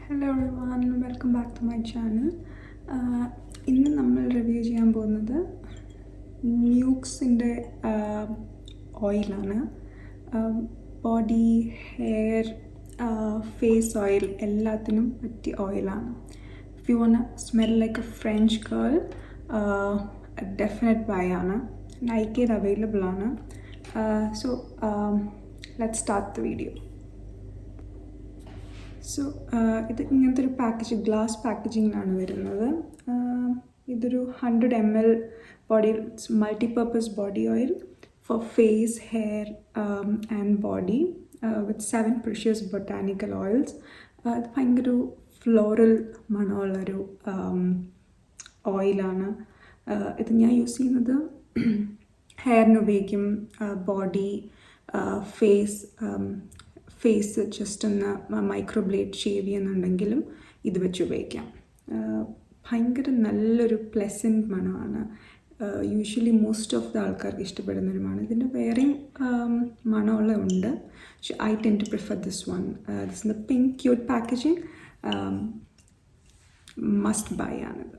Hello everyone, welcome back to my channel. ഇന്ന് നമ്മൾ review ചെയ്യാൻ പോകുന്നത് ന്യൂക്സിൻ്റെ ഓയിലാണ്. ബോഡി, ഹെയർ, ഫേസ് ഓയിൽ എല്ലാത്തിനും പറ്റിയ ഓയിലാണ്. If you want smell like a French girl, definite buy ആണ്. നൈക്കയിൽ അവൈലബിൾ ആണ്. So let's start the video. സോ ഇത് ഇങ്ങനത്തെ ഒരു പാക്കേജ്, ഗ്ലാസ് പാക്കേജിങ്ങിലാണ് വരുന്നത്. ഇതൊരു 100 ml body multipurpose body oil for face, hair and body with 7 precious botanical oils. ഇത് ഭയങ്കര ഒരു ഫ്ലോറൽ മണമുള്ളൊരു ഓയിലാണ്. ഇത് ഞാൻ യൂസ് ചെയ്യുന്നത് ഹെയറിന് ഉപയോഗിക്കും, ബോഡി, ഫേസ് ജസ്റ്റ് ഒന്ന് മൈക്രോബ്ലേഡ് ഷേവ് ചെയ്യുന്നുണ്ടെങ്കിലും ഇത് വെച്ച് ഉപയോഗിക്കാം. ഭയങ്കര നല്ലൊരു പ്ലെസൻറ്റ് മണമാണ്. യൂഷ്വലി മോസ്റ്റ് ഓഫ് ദ ആൾക്കാർക്ക് ഇഷ്ടപ്പെടുന്നൊരു മണം. ഇതിൻ്റെ വേറെയും മണമുള്ള ഉണ്ട്, പക്ഷെ I tend to prefer this one. This in the pink cute packaging. Must buy ആണിത്.